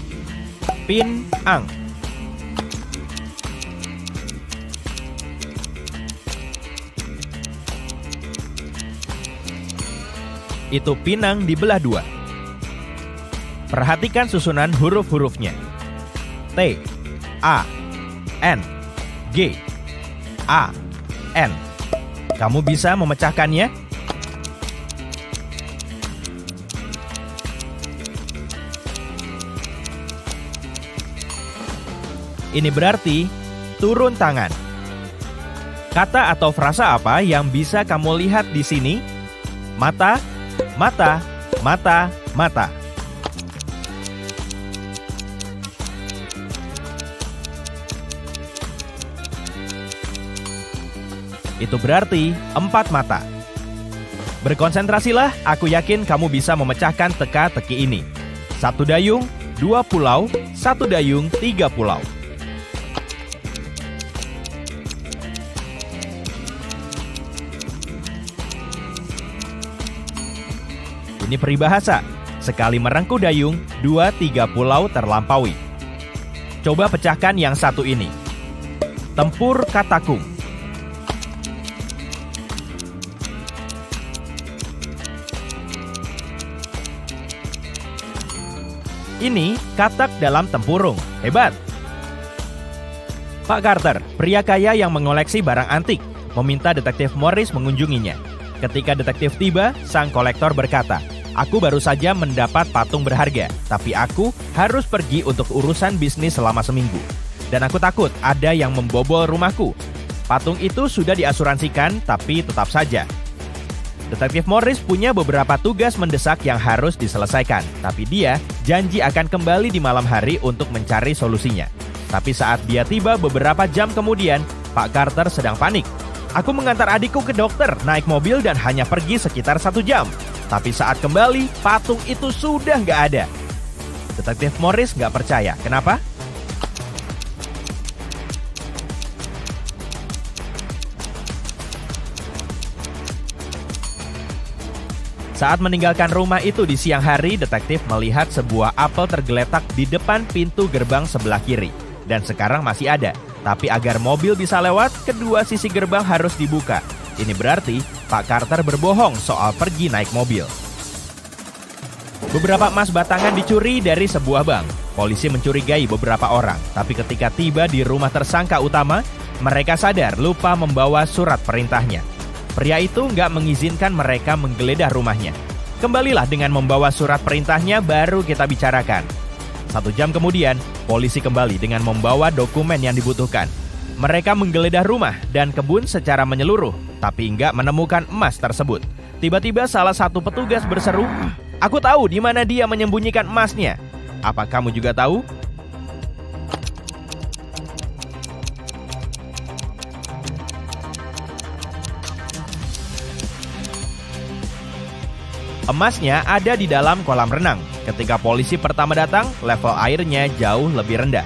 Pin-ang. Itu pinang dibelah dua. Perhatikan susunan huruf-hurufnya. T, A, N, G, A, N. Kamu bisa memecahkannya? Ini berarti turun tangan. Kata atau frasa apa yang bisa kamu lihat di sini? Mata, mata, mata, mata. Itu berarti 4 mata. Berkonsentrasilah, aku yakin kamu bisa memecahkan teka-teki ini. 1 dayung, 2 pulau, 1 dayung, 3 pulau. Ini peribahasa, sekali merengkuh dayung, 2-3 pulau terlampaui. Coba pecahkan yang satu ini. Tempur katakung. Ini katak dalam tempurung. Hebat! Pak Carter, pria kaya yang mengoleksi barang antik, meminta detektif Morris mengunjunginya. Ketika detektif tiba, sang kolektor berkata, "Aku baru saja mendapat patung berharga, tapi aku harus pergi untuk urusan bisnis selama seminggu. Dan aku takut ada yang membobol rumahku. Patung itu sudah diasuransikan, tapi tetap saja." Detektif Morris punya beberapa tugas mendesak yang harus diselesaikan, tapi dia janji akan kembali di malam hari untuk mencari solusinya. Tapi saat dia tiba beberapa jam kemudian, Pak Carter sedang panik. "Aku mengantar adikku ke dokter, naik mobil dan hanya pergi sekitar 1 jam. Tapi saat kembali, patung itu sudah nggak ada." Detektif Morris nggak percaya. Kenapa? Saat meninggalkan rumah itu di siang hari, detektif melihat sebuah apel tergeletak di depan pintu gerbang sebelah kiri. Dan sekarang masih ada. Tapi agar mobil bisa lewat, kedua sisi gerbang harus dibuka. Ini berarti Pak Carter berbohong soal pergi naik mobil. Beberapa emas batangan dicuri dari sebuah bank. Polisi mencurigai beberapa orang. Tapi ketika tiba di rumah tersangka utama, mereka sadar lupa membawa surat perintahnya. Pria itu nggak mengizinkan mereka menggeledah rumahnya. "Kembalilah dengan membawa surat perintahnya, baru kita bicarakan." 1 jam kemudian, polisi kembali dengan membawa dokumen yang dibutuhkan. Mereka menggeledah rumah dan kebun secara menyeluruh, tapi nggak menemukan emas tersebut. Tiba-tiba salah satu petugas berseru, "Aku tahu di mana dia menyembunyikan emasnya." Apa kamu juga tahu? Emasnya ada di dalam kolam renang. Ketika polisi pertama datang, level airnya jauh lebih rendah.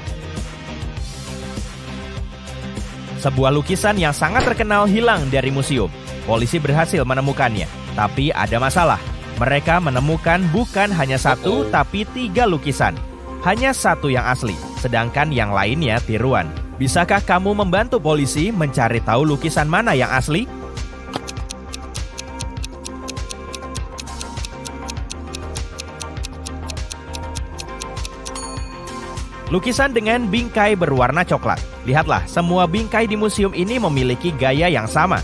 Sebuah lukisan yang sangat terkenal hilang dari museum. Polisi berhasil menemukannya, tapi ada masalah. Mereka menemukan bukan hanya 1, tapi 3 lukisan. Hanya 1 yang asli, sedangkan yang lainnya tiruan. Bisakah kamu membantu polisi mencari tahu lukisan mana yang asli? Lukisan dengan bingkai berwarna coklat. Lihatlah, semua bingkai di museum ini memiliki gaya yang sama.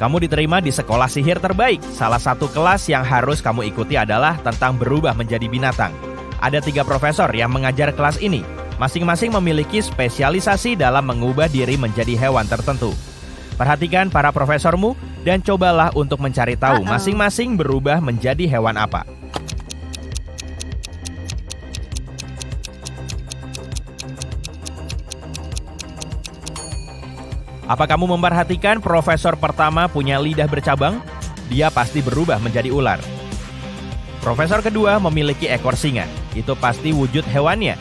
Kamu diterima di sekolah sihir terbaik. Salah satu kelas yang harus kamu ikuti adalah tentang berubah menjadi binatang. Ada 3 profesor yang mengajar kelas ini. Masing-masing memiliki spesialisasi dalam mengubah diri menjadi hewan tertentu. Perhatikan para profesormu dan cobalah untuk mencari tahu masing-masing berubah menjadi hewan apa. Apa kamu memperhatikan profesor pertama punya lidah bercabang? Dia pasti berubah menjadi ular. Profesor kedua memiliki ekor singa. Itu pasti wujud hewannya.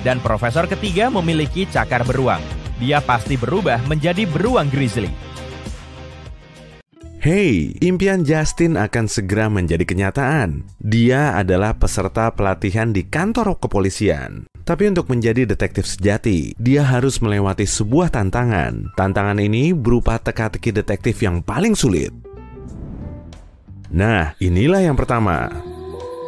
Dan profesor ketiga memiliki cakar beruang. Dia pasti berubah menjadi beruang grizzly. Hey, impian Justin akan segera menjadi kenyataan. Dia adalah peserta pelatihan di kantor kepolisian. Tapi untuk menjadi detektif sejati, dia harus melewati sebuah tantangan. Tantangan ini berupa teka-teki detektif yang paling sulit. Nah, inilah yang pertama.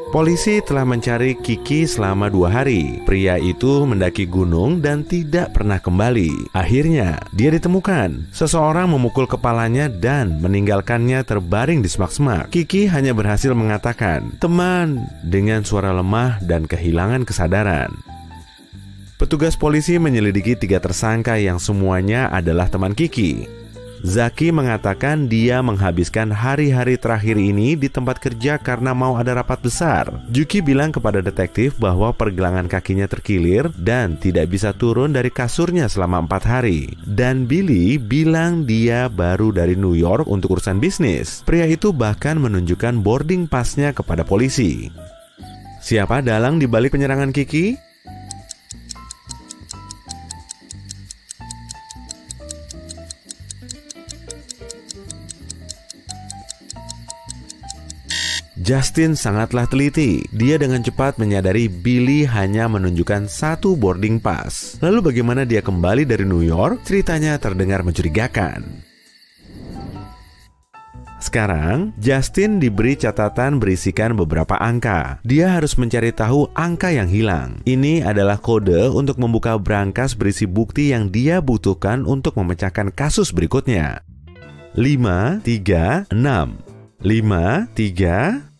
Polisi telah mencari Kiki selama 2 hari. Pria itu mendaki gunung dan tidak pernah kembali. Akhirnya, dia ditemukan. Seseorang memukul kepalanya dan meninggalkannya terbaring di semak-semak. Kiki hanya berhasil mengatakan, "Teman," dengan suara lemah dan kehilangan kesadaran. Petugas polisi menyelidiki 3 tersangka yang semuanya adalah teman Kiki. Zaki mengatakan dia menghabiskan hari-hari terakhir ini di tempat kerja karena mau ada rapat besar. Juki bilang kepada detektif bahwa pergelangan kakinya terkilir dan tidak bisa turun dari kasurnya selama 4 hari. Dan Billy bilang dia baru dari New York untuk urusan bisnis. Pria itu bahkan menunjukkan boarding pass-nya kepada polisi. Siapa dalang di balik penyerangan Kiki? Justin sangatlah teliti. Dia dengan cepat menyadari Billy hanya menunjukkan 1 boarding pass. Lalu bagaimana dia kembali dari New York? Ceritanya terdengar mencurigakan. Sekarang, Justin diberi catatan berisikan beberapa angka. Dia harus mencari tahu angka yang hilang. Ini adalah kode untuk membuka brankas berisi bukti yang dia butuhkan untuk memecahkan kasus berikutnya. 5, 3, 6. 5, 3...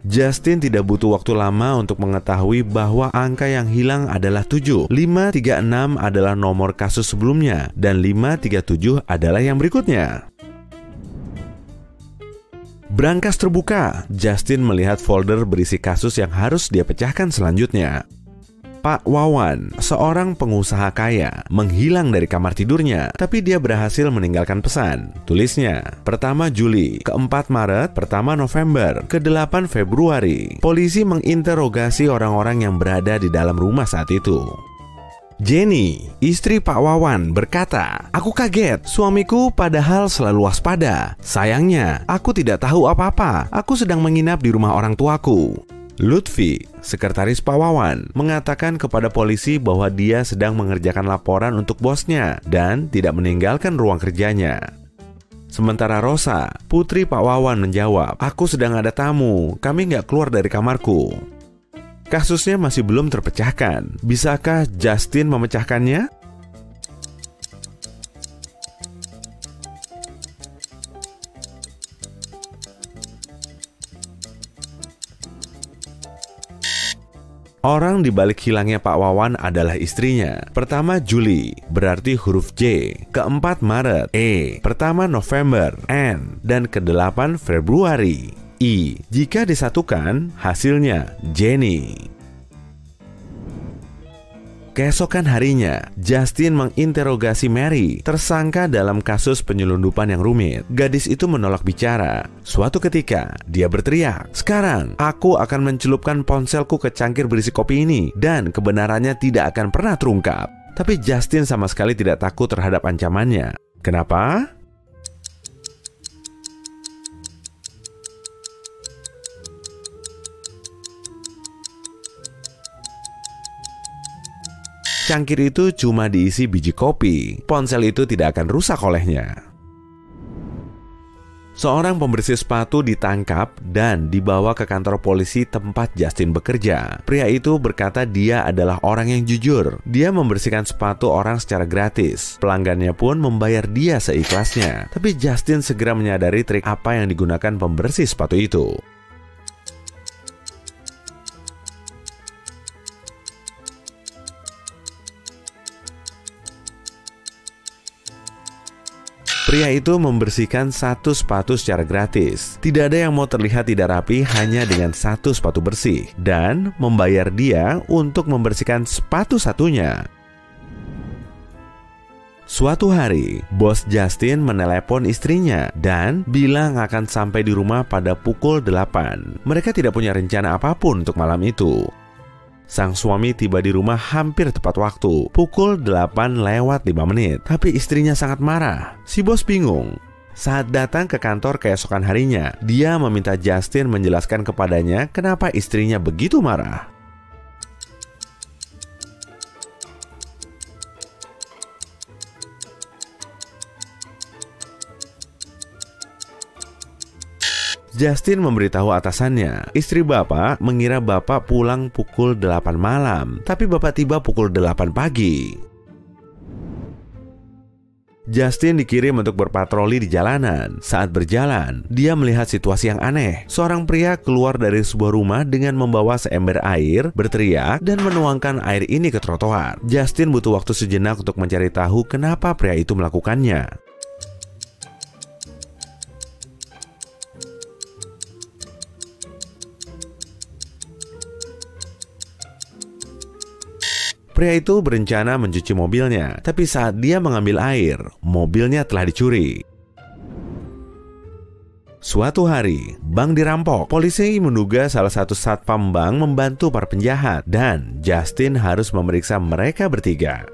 Justin tidak butuh waktu lama untuk mengetahui bahwa angka yang hilang adalah 7. 536 adalah nomor kasus sebelumnya dan 537 adalah yang berikutnya. Brankas terbuka. Justin melihat folder berisi kasus yang harus dia pecahkan selanjutnya. Pak Wawan, seorang pengusaha kaya, menghilang dari kamar tidurnya, tapi dia berhasil meninggalkan pesan. Tulisnya, pertama Juli, ke-4 Maret, pertama November, ke-8 Februari. Polisi menginterogasi orang-orang yang berada di dalam rumah saat itu. Jenny, istri Pak Wawan, berkata, "Aku kaget, suamiku padahal selalu waspada. Sayangnya, aku tidak tahu apa-apa. Aku sedang menginap di rumah orang tuaku." Lutfi, sekretaris Pak Wawan, mengatakan kepada polisi bahwa dia sedang mengerjakan laporan untuk bosnya dan tidak meninggalkan ruang kerjanya. Sementara Rosa, putri Pak Wawan, menjawab, "Aku sedang ada tamu, kami nggak keluar dari kamarku." Kasusnya masih belum terpecahkan. Bisakah Justin memecahkannya? Orang di balik hilangnya Pak Wawan adalah istrinya. Pertama Juli, berarti huruf J. Ke-4 Maret, E. Pertama November, N. Dan ke-8 Februari, I. Jika disatukan, hasilnya Jenny. Keesokan harinya, Justin menginterogasi Mary, tersangka dalam kasus penyelundupan yang rumit. Gadis itu menolak bicara. Suatu ketika, dia berteriak, "Sekarang, aku akan mencelupkan ponselku ke cangkir berisi kopi ini, dan kebenarannya tidak akan pernah terungkap." Tapi Justin sama sekali tidak takut terhadap ancamannya. Kenapa? Cangkir itu cuma diisi biji kopi. Ponsel itu tidak akan rusak olehnya. Seorang pembersih sepatu ditangkap dan dibawa ke kantor polisi tempat Justin bekerja. Pria itu berkata dia adalah orang yang jujur. Dia membersihkan sepatu orang secara gratis. Pelanggannya pun membayar dia seikhlasnya. Tapi Justin segera menyadari trik apa yang digunakan pembersih sepatu itu. Pria itu membersihkan 1 sepatu secara gratis. Tidak ada yang mau terlihat tidak rapi hanya dengan 1 sepatu bersih. Dan membayar dia untuk membersihkan sepatu satunya. Suatu hari, bos Justin menelepon istrinya dan bilang akan sampai di rumah pada pukul 8. Mereka tidak punya rencana apapun untuk malam itu. Sang suami tiba di rumah hampir tepat waktu, pukul 8:05. Tapi istrinya sangat marah. Si bos bingung. Saat datang ke kantor keesokan harinya, dia meminta Justin menjelaskan kepadanya kenapa istrinya begitu marah. Justin memberitahu atasannya, istri bapak mengira bapak pulang pukul 8 malam, tapi bapak tiba pukul 8 pagi. Justin dikirim untuk berpatroli di jalanan. Saat berjalan, dia melihat situasi yang aneh. Seorang pria keluar dari sebuah rumah dengan membawa seember air, berteriak, dan menuangkan air ini ke trotoar. Justin butuh waktu sejenak untuk mencari tahu kenapa pria itu melakukannya. Pria itu berencana mencuci mobilnya, tapi saat dia mengambil air, mobilnya telah dicuri. Suatu hari, bank dirampok. Polisi menduga salah satu satpam bank membantu para penjahat, dan Justin harus memeriksa mereka bertiga.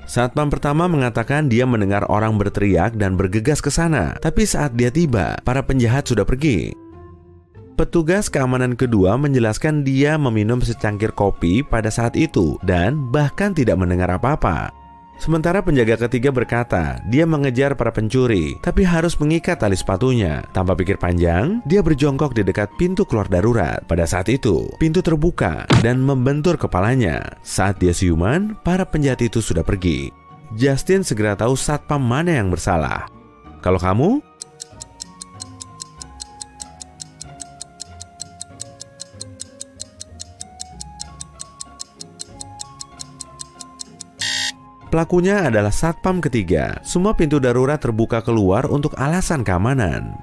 Satpam pertama mengatakan dia mendengar orang berteriak dan bergegas ke sana, tapi saat dia tiba, para penjahat sudah pergi. Petugas keamanan kedua menjelaskan dia meminum secangkir kopi pada saat itu dan bahkan tidak mendengar apa-apa. Sementara penjaga ketiga berkata dia mengejar para pencuri tapi harus mengikat tali sepatunya. Tanpa pikir panjang, dia berjongkok di dekat pintu keluar darurat. Pada saat itu, pintu terbuka dan membentur kepalanya. Saat dia siuman, para penjahat itu sudah pergi. Justin segera tahu satpam mana yang bersalah. Kalau kamu? Pelakunya adalah satpam ketiga. Semua pintu darurat terbuka keluar untuk alasan keamanan.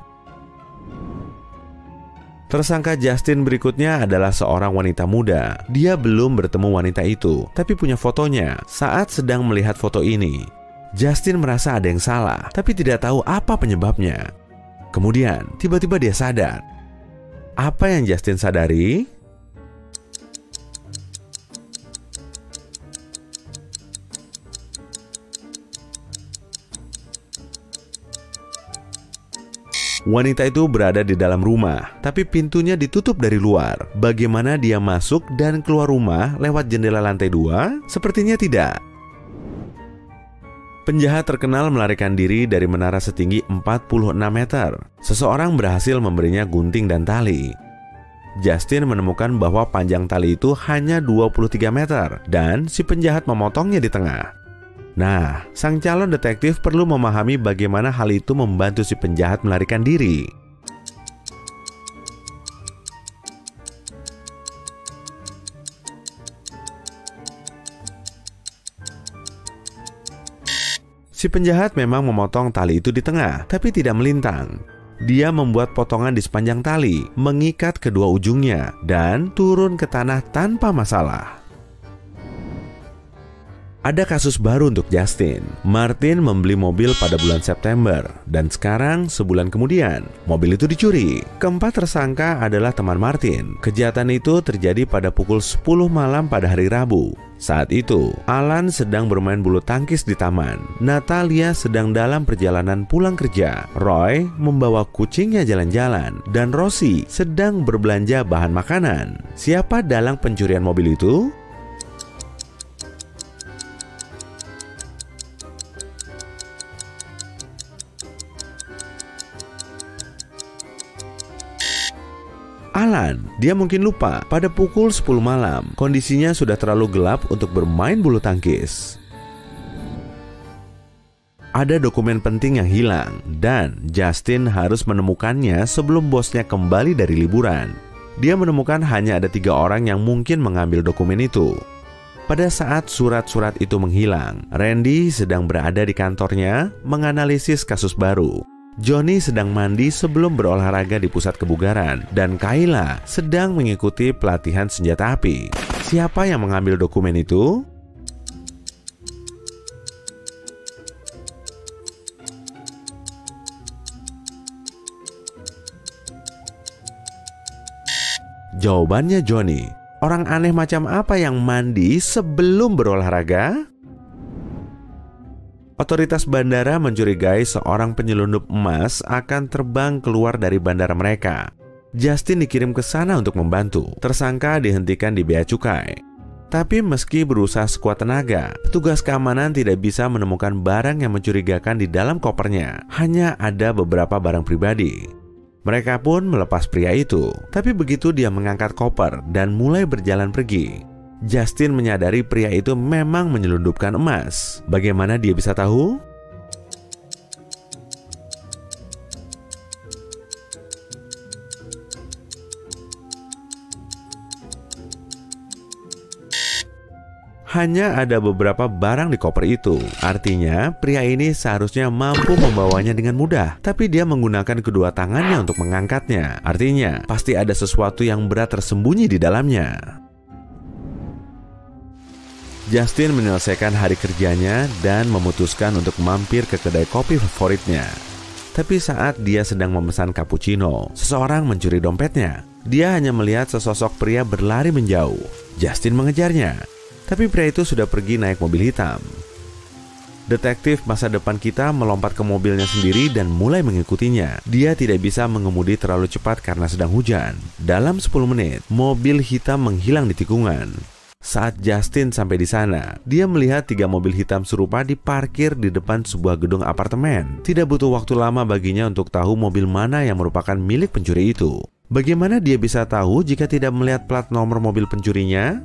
Tersangka Justin berikutnya adalah seorang wanita muda. Dia belum bertemu wanita itu, tapi punya fotonya. Saat sedang melihat foto ini, Justin merasa ada yang salah, tapi tidak tahu apa penyebabnya. Kemudian, tiba-tiba dia sadar. Apa yang Justin sadari? Wanita itu berada di dalam rumah, tapi pintunya ditutup dari luar. Bagaimana dia masuk dan keluar rumah lewat jendela lantai 2? Sepertinya tidak. Penjahat terkenal melarikan diri dari menara setinggi 46 meter. Seseorang berhasil memberinya gunting dan tali. Justin menemukan bahwa panjang tali itu hanya 23 meter dan si penjahat memotongnya di tengah. Nah, sang calon detektif perlu memahami bagaimana hal itu membantu si penjahat melarikan diri. Si penjahat memang memotong tali itu di tengah, tapi tidak melintang. Dia membuat potongan di sepanjang tali, mengikat kedua ujungnya, dan turun ke tanah tanpa masalah. Ada kasus baru untuk Justin. Martin membeli mobil pada bulan September dan sekarang sebulan kemudian mobil itu dicuri. Keempat tersangka adalah teman Martin. Kejahatan itu terjadi pada pukul 10 malam pada hari Rabu. Saat itu, Alan sedang bermain bulu tangkis di taman. Natalia sedang dalam perjalanan pulang kerja. Roy membawa kucingnya jalan-jalan dan Rosie sedang berbelanja bahan makanan. Siapa dalang pencurian mobil itu? Alan, dia mungkin lupa pada pukul 10 malam, kondisinya sudah terlalu gelap untuk bermain bulu tangkis. Ada dokumen penting yang hilang dan Justin harus menemukannya sebelum bosnya kembali dari liburan. Dia menemukan hanya ada 3 orang yang mungkin mengambil dokumen itu. Pada saat surat-surat itu menghilang, Randy sedang berada di kantornya menganalisis kasus baru. Johnny sedang mandi sebelum berolahraga di pusat kebugaran, dan Kayla sedang mengikuti pelatihan senjata api. Siapa yang mengambil dokumen itu? Jawabannya Johnny, orang aneh macam apa yang mandi sebelum berolahraga? Otoritas bandara mencurigai seorang penyelundup emas akan terbang keluar dari bandara mereka. Justin dikirim ke sana untuk membantu. Tersangka dihentikan di bea cukai. Tapi meski berusaha sekuat tenaga, petugas keamanan tidak bisa menemukan barang yang mencurigakan di dalam kopernya. Hanya ada beberapa barang pribadi. Mereka pun melepas pria itu. Tapi begitu dia mengangkat koper dan mulai berjalan pergi, Justin menyadari pria itu memang menyelundupkan emas. Bagaimana dia bisa tahu? Hanya ada beberapa barang di koper itu. Artinya, pria ini seharusnya mampu membawanya dengan mudah. Tapi dia menggunakan kedua tangannya untuk mengangkatnya. Artinya, pasti ada sesuatu yang berat tersembunyi di dalamnya. Justin menyelesaikan hari kerjanya dan memutuskan untuk mampir ke kedai kopi favoritnya. Tapi saat dia sedang memesan cappuccino, seseorang mencuri dompetnya. Dia hanya melihat sesosok pria berlari menjauh. Justin mengejarnya. Tapi pria itu sudah pergi naik mobil hitam. Detektif masa depan kita melompat ke mobilnya sendiri dan mulai mengikutinya. Dia tidak bisa mengemudi terlalu cepat karena sedang hujan. Dalam 10 menit, mobil hitam menghilang di tikungan. Saat Justin sampai di sana, dia melihat 3 mobil hitam serupa diparkir di depan sebuah gedung apartemen. Tidak butuh waktu lama baginya untuk tahu mobil mana yang merupakan milik pencuri itu. Bagaimana dia bisa tahu jika tidak melihat plat nomor mobil pencurinya?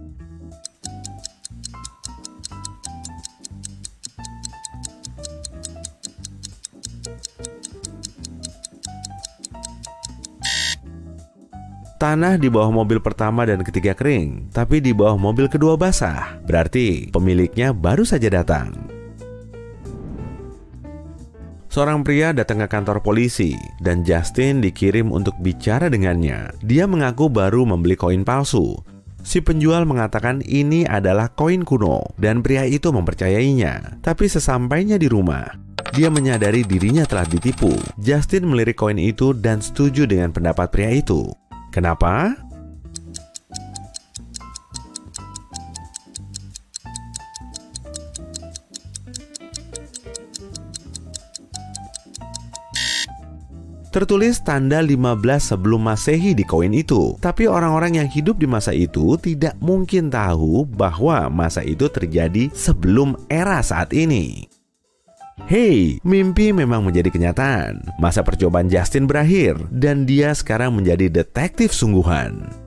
Tanah di bawah mobil pertama dan ketiga kering, tapi di bawah mobil kedua basah. Berarti pemiliknya baru saja datang. Seorang pria datang ke kantor polisi dan Justin dikirim untuk bicara dengannya. Dia mengaku baru membeli koin palsu. Si penjual mengatakan ini adalah koin kuno dan pria itu mempercayainya. Tapi sesampainya di rumah, dia menyadari dirinya telah ditipu. Justin melirik koin itu dan setuju dengan pendapat pria itu. Kenapa? Tertulis tanda 15 sebelum Masehi di koin itu. Tapi orang-orang yang hidup di masa itu tidak mungkin tahu bahwa masa itu terjadi sebelum era saat ini. Hey, mimpi memang menjadi kenyataan. Masa percobaan Justin berakhir dan dia sekarang menjadi detektif sungguhan.